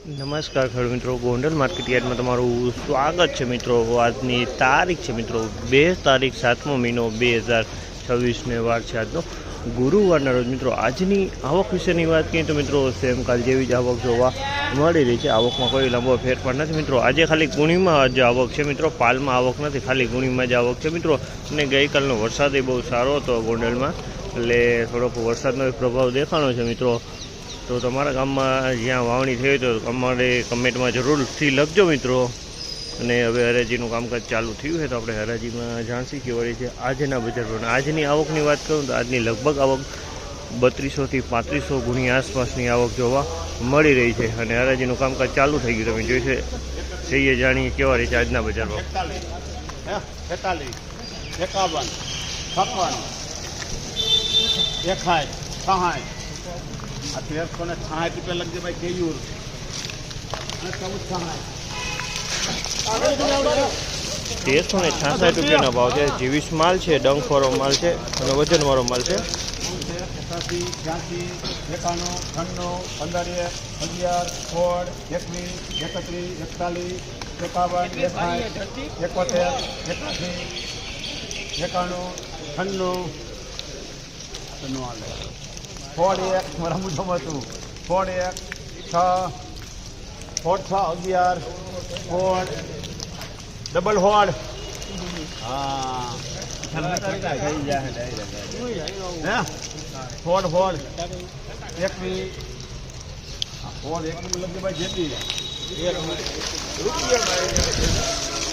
નમસ્કાર ખેડૂત મિત્રો, ગોંડલ માર્કેટ યાર્ડમાં તમારું સ્વાગત છે મિત્રો। આજની તારીખ છે મિત્રો 2 તારીખ 7મો મહિનો 2026ને વાર છે આજનો ગુરુવારના રોજ મિત્રો। આજની આવક વિશેની વાત કરીએ તો મિત્રો સેમ કાલ જેવી જ આવક જોવા મળી રહી છે। આવકમાં કોઈ લાંબો ફેરફાર નથી મિત્રો। આજે ખાલી ગુણીમાં જ આવક છે મિત્રો, પાલમાં આવક નથી, ખાલી ગુણીમાં જ આવક છે મિત્રો। અને ગઈકાલનો વરસાદ એ બહુ સારો હતો ગોંડલમાં, એટલે થોડોક વરસાદનો પ્રભાવ દેખાણો છે મિત્રો। તો તમારા ગામમાં જ્યાં વાવણી થઈ હોય તો અમારે કમેન્ટમાં જરૂરથી લખજો મિત્રો। અને હવે હરાજીનું કામકાજ ચાલુ થયું છે તો આપણે હરાજીમાં જાણશી કેવાળી છે આજના બજાર પર। આજની આવકની વાત કરું તો આજની લગભગ આવક 3200 થી 3500 ગુણી આસપાસની આવક જોવા મળી રહી છે। અને હરાજીનું કામકાજ ચાલુ થઈ ગયું, તમે જોઈ જઈએ જાણીએ કેવા રહી છે આજના બજાર પર। 46, 51, 56, 61, 60। આ 1360 રૂપિયા લખજે ભાઈ કેયુર અને 1466 રૂપિયાનો ભાવ છે। જીવીસ માલ છે, ડંખવાળો માલ છે અને વજનવાળો માલ છે। 87, 88, 91, 92, 93, 11, 21, 41, 11, ડબલ હોડ। હા ફોડ 21 ફોડ 21 લગભગ ભાઈ જેટલી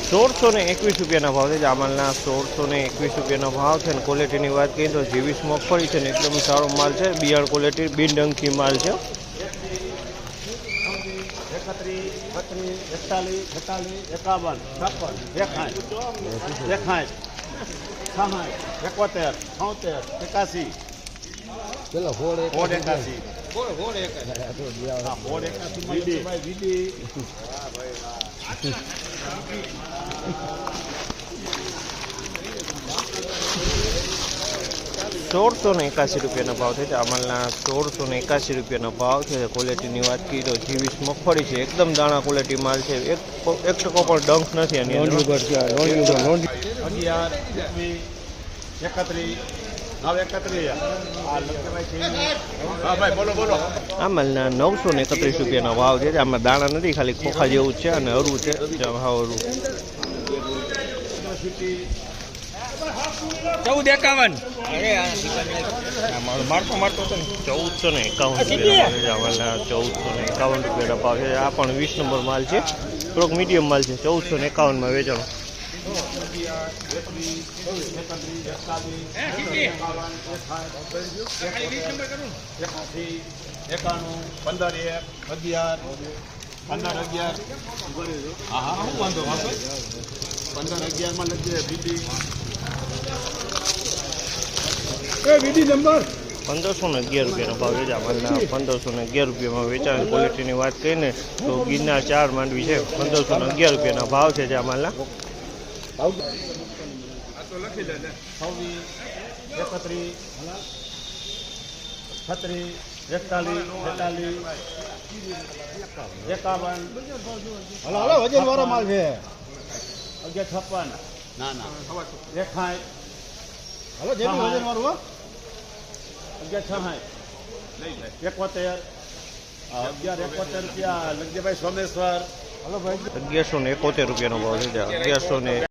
1621 રૂપિયાના ભાવ છે। જામલના 1621 રૂપિયાનો ભાવ છે। અને ક્વોલિટીની વાત કરીએ તો જીવીસ મગફળી છે ને એકદમ સારો માલ છે, બિયાણ ક્વોલિટી બિનડંખી માલ છે। 31, 32, 41, 41, 56, 71, 81, 1681 રૂપિયાનો ભાવ છે। જામલના 1681 રૂપિયાનો ભાવ છે। ક્વોલિટીની વાત કરીએ તો જીવીસ મગફળી છે, એકદમ દાણા ક્વોલિટી માલ છે, 1% પણ ડંખ નથી આની અંદર। 11, આમલના 931 રૂપિયાનો ભાવ છે। આમાં દાણા નથી, ખાલી ખોખા જેવું જ છે અને હરું છે, હાવ હરું। 1451 મારતો છે ને 1451 રૂપિયાનો ભાવ છે। આ પણ 20 નંબર માલ છે, થોડોક મીડિયમ માલ છે। 1451માં વેચાણો। 15-11 માં લખજે બીડી 1511 રૂપિયાનો ભાવ છે। જામલના 1511 રૂપિયામાં વેચાણ। ક્વોલિટીની વાત કરીએ ને તો ગિરનાર 4 માંડવી છે, 1511 રૂપિયાના ભાવ છે જામલના। વજન વાળો માલ છે। 1156 ના 61 હલો જેટલું વજન વાળું 1166 71 1171 રૂપિયા લગજે ભાઈ સોમેશ્વર। હલો ભાઈ 1171 રૂપિયાનો ભાવ છે। 1100